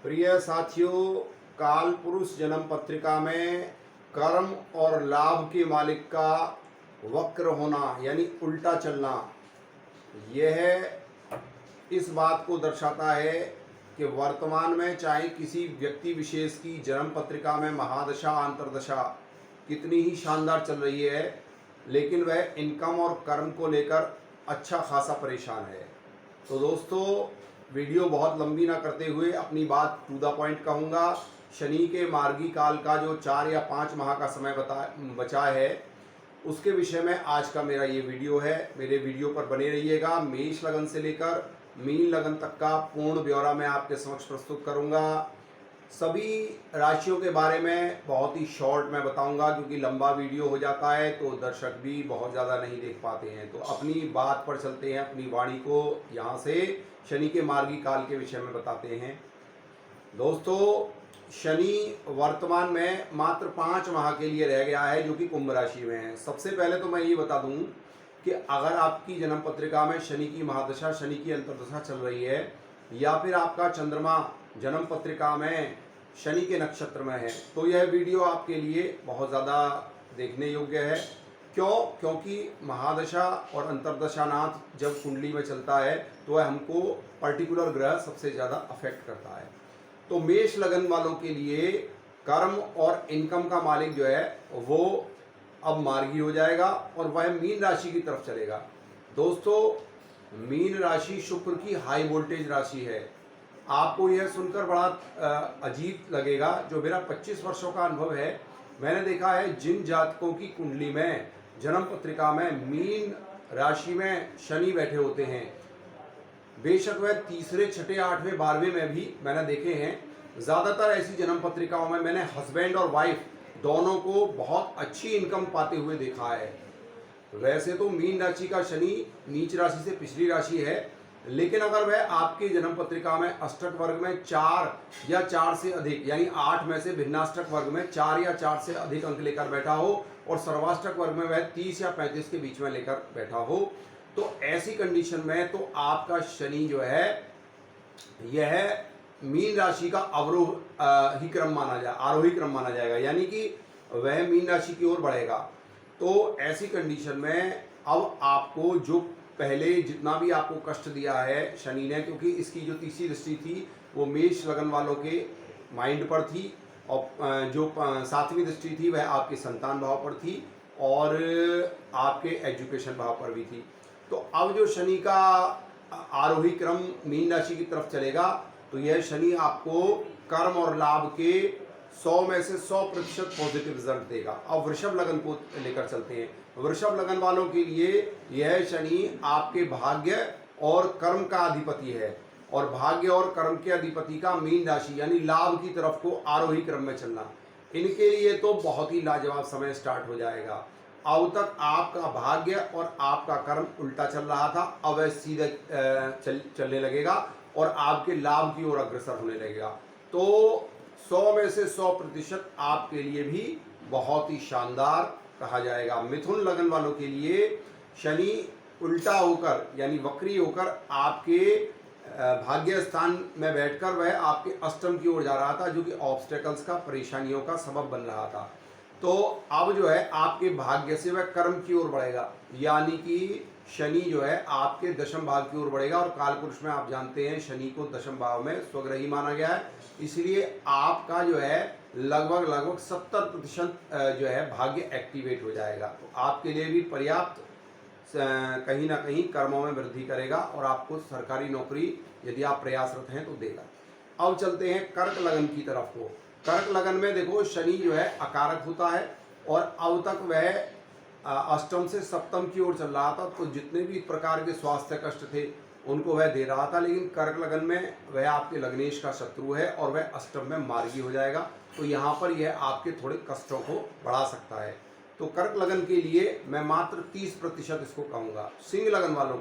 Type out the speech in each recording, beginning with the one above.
प्रिय साथियों, काल पुरुष जन्म पत्रिका में कर्म और लाभ के मालिक का वक्र होना यानी उल्टा चलना, यह इस बात को दर्शाता है कि वर्तमान में चाहे किसी व्यक्ति विशेष की जन्म पत्रिका में महादशा अंतर्दशा कितनी ही शानदार चल रही है, लेकिन वह इनकम और कर्म को लेकर अच्छा खासा परेशान है। तो दोस्तों, वीडियो बहुत लंबी ना करते हुए अपनी बात टू द पॉइंट कहूँगा। शनि के मार्गी काल का जो 4 या 5 माह का समय बचा है, उसके विषय में आज का मेरा ये वीडियो है। मेरे वीडियो पर बने रहिएगा। मेष लगन से लेकर मीन लगन तक का पूर्ण ब्यौरा मैं आपके समक्ष प्रस्तुत करूँगा। सभी राशियों के बारे में बहुत ही शॉर्ट मैं बताऊंगा, क्योंकि लंबा वीडियो हो जाता है तो दर्शक भी बहुत ज़्यादा नहीं देख पाते हैं। तो अपनी बात पर चलते हैं, अपनी वाणी को यहाँ से शनि के मार्गी काल के विषय में बताते हैं। दोस्तों, शनि वर्तमान में मात्र 5 माह के लिए रह गया है, जो कि कुंभ राशि में है। सबसे पहले तो मैं ये बता दूं कि अगर आपकी जन्म पत्रिका में शनि की महादशा, शनि की अंतर्दशा चल रही है, या फिर आपका चंद्रमा जन्म पत्रिका में शनि के नक्षत्र में है, तो यह वीडियो आपके लिए बहुत ज़्यादा देखने योग्य है। क्योंकि महादशा और अंतर्दशानाथ जब कुंडली में चलता है तो वह हमको पर्टिकुलर ग्रह सबसे ज़्यादा अफेक्ट करता है। तो मेष लगन वालों के लिए कर्म और इनकम का मालिक जो है वो अब मार्गी हो जाएगा और वह मीन राशि की तरफ चलेगा। दोस्तों, मीन राशि शुक्र की हाई वोल्टेज राशि है। आपको यह सुनकर बड़ा अजीब लगेगा। जो मेरा 25 वर्षों का अनुभव है, मैंने देखा है जिन जातकों की कुंडली में जन्म पत्रिका में मीन राशि में शनि बैठे होते हैं, बेशक वह तीसरे, छठे, 8वें, 12वें में भी मैंने देखे हैं। ज़्यादातर ऐसी जन्म पत्रिकाओं में मैंने हस्बैंड और वाइफ दोनों को बहुत अच्छी इनकम पाते हुए देखा है। वैसे तो मीन राशि का शनि नीच राशि से पिछली राशि है, लेकिन अगर वह आपकी जन्म पत्रिका में अष्टक वर्ग में 4 या 4 से अधिक यानी 8 में से भिन्नाष्टक वर्ग में 4 या 4 से अधिक अंक लेकर बैठा हो और सर्वाष्टक वर्ग में वह 30 या 35 के बीच में लेकर बैठा हो, तो ऐसी कंडीशन में तो आपका शनि जो है यह मीन राशि का आरोही क्रम माना जाएगा, यानी कि वह मीन राशि की ओर बढ़ेगा। तो ऐसी कंडीशन में अब आपको जो पहले जितना भी आपको कष्ट दिया है शनि ने, क्योंकि इसकी जो तीसरी दृष्टि थी वो मेष लगन वालों के माइंड पर थी, और जो 7वीं दृष्टि थी वह आपके संतान भाव पर थी और आपके एजुकेशन भाव पर भी थी। तो अब जो शनि का आरोही क्रम मीन राशि की तरफ चलेगा, तो यह शनि आपको कर्म और लाभ के 100 में से 100% पॉजिटिव रिजल्ट देगा। अब वृषभ लगन को लेकर चलते हैं। वृषभ लगन वालों के लिए यह शनि आपके भाग्य और कर्म का अधिपति है, और भाग्य और कर्म के अधिपति का मीन राशि यानी लाभ की तरफ को आरोही क्रम में चलना, इनके लिए तो बहुत ही लाजवाब समय स्टार्ट हो जाएगा। अब तक आपका भाग्य और आपका कर्म उल्टा चल रहा था, अब वह सीधे चलने लगेगा और आपके लाभ की ओर अग्रसर होने लगेगा। तो 100 में से 100% आपके लिए भी बहुत ही शानदार कहा जाएगा। मिथुन लगन वालों के लिए शनि उल्टा होकर यानी वक्री होकर आपके भाग्य स्थान में बैठकर वह आपके अष्टम की ओर जा रहा था, जो कि ऑब्स्टेकल्स का, परेशानियों का सबब बन रहा था। तो अब जो है आपके भाग्य से वह कर्म की ओर बढ़ेगा, यानी कि शनि जो है आपके दशम भाव की ओर बढ़ेगा। और काल पुरुष में आप जानते हैं शनि को दशम भाव में स्वग्रही माना गया है, इसलिए आपका जो है लगभग 70% जो है भाग्य एक्टिवेट हो जाएगा। तो आपके लिए भी पर्याप्त कहीं ना कहीं कर्मों में वृद्धि करेगा और आपको सरकारी नौकरी यदि आप प्रयासरत हैं तो देगा। अब चलते हैं कर्क लगन की तरफ को। कर्क लगन में देखो, शनि जो है अकारक होता है और अब तक वह अष्टम से सप्तम की ओर चल रहा था, तो जितने भी प्रकार के स्वास्थ्य कष्ट थे उनको वह दे रहा था। लेकिन कर्क लगन में वह आपके लग्नेश का शत्रु है और वह अष्टम में मार्गी हो जाएगा, तो यहाँ पर यह आपके थोड़े कष्टों को बढ़ा सकता है। तो कर्क लगन के लिए मैं मात्र 30% इसको कहूँगा। सिंह लगन वालों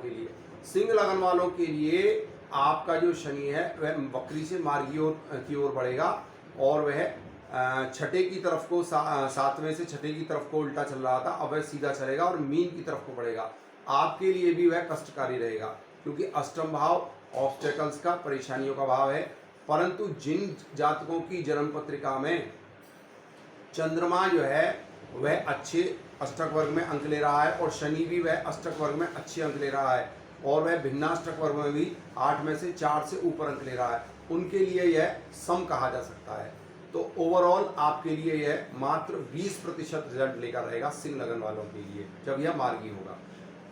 के लिए आपका जो शनि है वह वक्री से मार्गी की ओर बढ़ेगा और वह छठे की तरफ को 7वें से छठे की तरफ को उल्टा चल रहा था, अब वह सीधा चलेगा और मीन की तरफ को बढ़ेगा। आपके लिए भी वह कष्टकारी रहेगा, क्योंकि अष्टम भाव ऑब्स्टेकल्स का, परेशानियों का भाव है परंतु जिन जातकों की जन्म पत्रिका में चंद्रमा जो है वह अच्छे अष्टक वर्ग में अंक ले रहा है और शनि भी वह अष्टक वर्ग में अच्छे अंक ले रहा है और वह भिन्नाष्टक वर्ग में भी 8 में से 4 से ऊपर अंक ले रहा है, उनके लिए यह सम कहा जा सकता है। तो ओवरऑल आपके लिए यह मात्र 20% रिजल्ट लेकर रहेगा सिंह लगन वालों के लिए जब यह मार्गी होगा।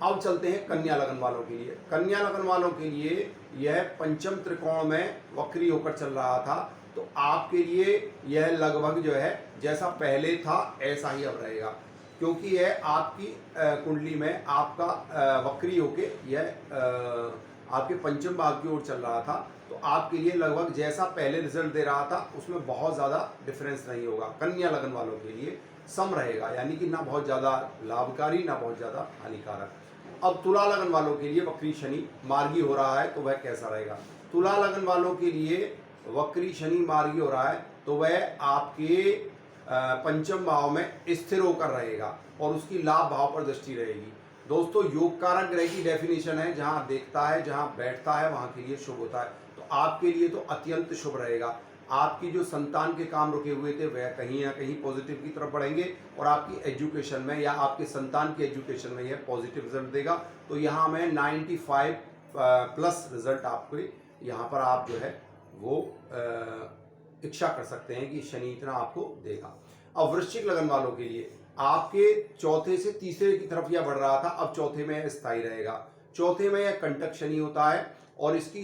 अब चलते हैं कन्या लगन वालों के लिए। कन्या लगन वालों के लिए यह पंचम त्रिकोण में वक्री होकर चल रहा था, तो आपके लिए यह लगभग जो है जैसा पहले था ऐसा ही अब रहेगा, क्योंकि यह आपकी कुंडली में आपका वक्री होके यह आपके पंचम भाव की ओर चल रहा था। तो आपके लिए लगभग जैसा पहले रिजल्ट दे रहा था उसमें बहुत ज़्यादा डिफरेंस नहीं होगा। कन्या लगन वालों के लिए सम रहेगा, यानी कि ना बहुत ज़्यादा लाभकारी ना बहुत ज़्यादा हानिकारक। अब तुला लगन वालों के लिए वक्री शनि मार्गी हो रहा है, तो वह कैसा रहेगा। तुला लगन वालों के लिए वक्री शनि मार्गी हो रहा है तो वह आपके पंचम भाव में स्थिर होकर रहेगा और उसकी लाभ भाव पर दृष्टि रहेगी। दोस्तों, योग कारक ग्रह की डेफिनेशन है जहां देखता है जहां बैठता है वहां के लिए शुभ होता है, तो आपके लिए तो अत्यंत शुभ रहेगा। आपकी जो संतान के काम रुके हुए थे वह कहीं ना कहीं पॉजिटिव की तरफ बढ़ेंगे और आपकी एजुकेशन में या आपके संतान की एजुकेशन में यह पॉजिटिव रिजल्ट देगा। तो यहाँ में 95 प्लस रिजल्ट आपको यहाँ पर आप जो है वो इच्छा कर सकते हैं कि शनि इतना आपको देगा। अब वृश्चिक लगन वालों के लिए आपके चौथे से तीसरे की तरफ यह बढ़ रहा था, अब चौथे में स्थायी रहेगा। चौथे में यह कंटक शनि होता है और इसकी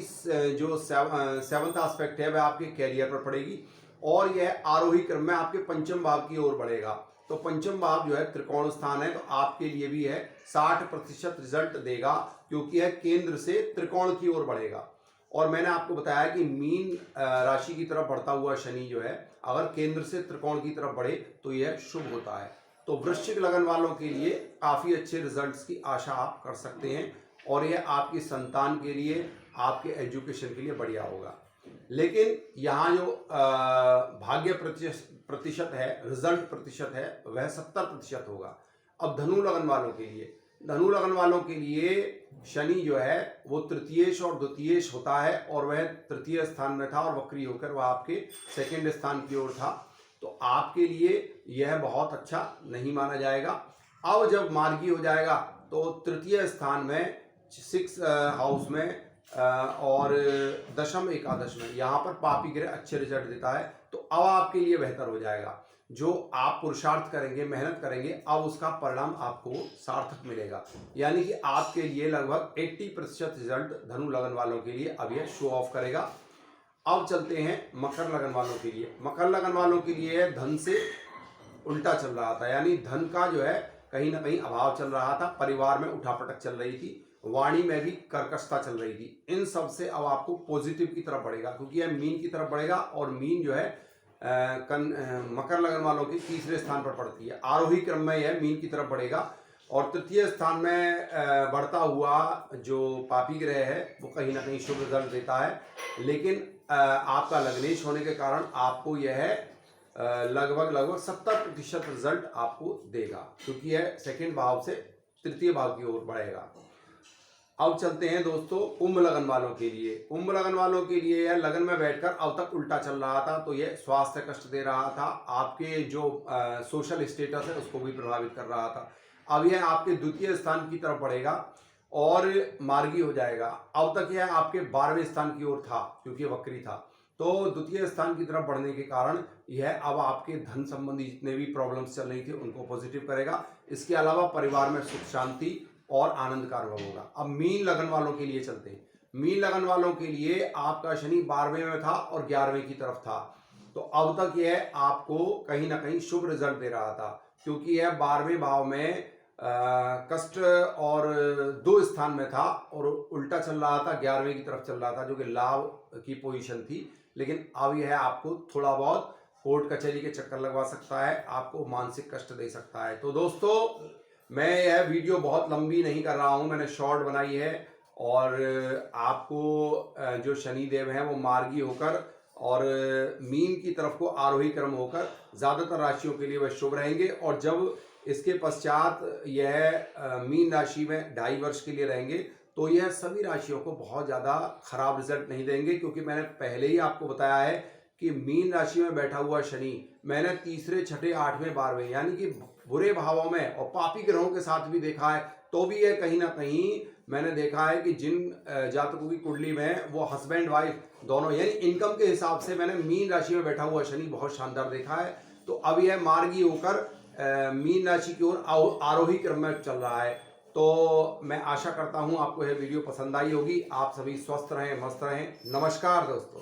जो सेवंथ एस्पेक्ट है वह आपके कैरियर पर पड़ेगी और यह आरोही क्रम में आपके पंचम भाव की ओर बढ़ेगा। तो पंचम भाव जो है त्रिकोण स्थान है, तो आपके लिए भी है 60% रिजल्ट देगा, क्योंकि यह केंद्र से त्रिकोण की ओर बढ़ेगा। और मैंने आपको बताया कि मीन राशि की तरफ बढ़ता हुआ शनि जो है अगर केंद्र से त्रिकोण की तरफ बढ़े तो यह शुभ होता है। तो वृश्चिक लगन वालों के लिए काफ़ी अच्छे रिजल्ट्स की आशा आप कर सकते हैं और यह आपकी संतान के लिए आपके एजुकेशन के लिए बढ़िया होगा। लेकिन यहाँ जो भाग्य प्रतिशत है, रिजल्ट प्रतिशत है, वह 70% होगा। अब धनु लगन वालों के लिए, धनु लगन वालों के लिए शनि जो है वो तृतीयेश और द्वितीयेश होता है और वह तृतीय स्थान में था और वक्री होकर वह आपके सेकंड स्थान की ओर था, तो आपके लिए यह बहुत अच्छा नहीं माना जाएगा। अब जब मार्गी हो जाएगा तो तृतीय स्थान में 6 हाउस में और दशम एकादश में यहाँ पर पापी ग्रह अच्छे रिजल्ट देता है, तो अब आपके लिए बेहतर हो जाएगा। जो आप पुरुषार्थ करेंगे, मेहनत करेंगे, अब उसका परिणाम आपको सार्थक मिलेगा। यानी कि आपके लिए लगभग 80% रिजल्ट धनु लगन वालों के लिए अब यह शो ऑफ करेगा। अब चलते हैं मकर लगन वालों के लिए। मकर लगन वालों के लिए धन से उल्टा चल रहा था, यानी धन का जो है कहीं ना कहीं अभाव चल रहा था, परिवार में उठापटक चल रही थी, वाणी में भी कर्कशता चल रही थी। इन सब से अब आपको पॉजिटिव की तरफ बढ़ेगा, क्योंकि यह मीन की तरफ बढ़ेगा और मीन जो है मकर लगन वालों के तीसरे स्थान पर पड़ती है। आरोही क्रम में यह मीन की तरफ बढ़ेगा और तृतीय स्थान में बढ़ता हुआ जो पापी ग्रह है वो कहीं ना कहीं शुभ रिजल्ट देता है, लेकिन आपका लग्नेश होने के कारण आपको यह लगभग 70% रिजल्ट आपको देगा, क्योंकि यह सेकंड भाव से तृतीय भाव की ओर बढ़ेगा। अब चलते हैं दोस्तों कुंभ लगन वालों के लिए। कुंभ लगन वालों के लिए यह लगन में बैठकर अब तक उल्टा चल रहा था, तो यह स्वास्थ्य कष्ट दे रहा था, आपके जो सोशल स्टेटस है उसको भी प्रभावित कर रहा था। अब यह आपके द्वितीय स्थान की तरफ बढ़ेगा और मार्गी हो जाएगा। अब तक यह आपके 12वें स्थान की ओर था क्योंकि वक्री था, तो द्वितीय स्थान की तरफ बढ़ने के कारण यह अब आपके धन संबंधी जितने भी प्रॉब्लम्स चल रही थी उनको पॉजिटिव करेगा। इसके अलावा परिवार में सुख शांति और आनंद का अनुभव होगा। अब मीन लगन वालों के लिए चलते हैं। मीन लगन वालों के लिए आपका शनि 12वें में था और 11वें की तरफ था, तो अब तक यह आपको कहीं ना कहीं शुभ रिजल्ट दे रहा था, क्योंकि यह 12वें भाव में कष्ट और 2 स्थान में था और उल्टा चल रहा था, 11वें की तरफ चल रहा था जो कि लाभ की पोजीशन थी। लेकिन अब यह आपको थोड़ा बहुत कोर्ट कचहरी के चक्कर लगवा सकता है, आपको मानसिक कष्ट दे सकता है। तो दोस्तों, मैं यह वीडियो बहुत लंबी नहीं कर रहा हूं, मैंने शॉर्ट बनाई है और आपको जो शनिदेव हैं वो मार्गी होकर और मीन की तरफ को आरोही क्रम होकर ज़्यादातर राशियों के लिए वह शुभ रहेंगे, और जब इसके पश्चात यह मीन राशि में 2.5 वर्ष के लिए रहेंगे तो यह सभी राशियों को बहुत ज़्यादा खराब रिजल्ट नहीं देंगे, क्योंकि मैंने पहले ही आपको बताया है कि मीन राशि में बैठा हुआ शनि मैंने तीसरे, छठे, 8वें, 12वें यानी कि बुरे भावों में और पापी ग्रहों के साथ भी देखा है, तो भी यह कहीं ना कहीं मैंने देखा है कि जिन जातकों की कुंडली में वो हस्बैंड वाइफ दोनों यानी इनकम के हिसाब से मैंने मीन राशि में बैठा हुआ शनि बहुत शानदार देखा है। तो अब यह मार्गी होकर मीन राशि की ओर आरोही क्रम में चल रहा है। तो मैं आशा करता हूं आपको यह वीडियो पसंद आई होगी। आप सभी स्वस्थ रहें, मस्त रहें। नमस्कार दोस्तों।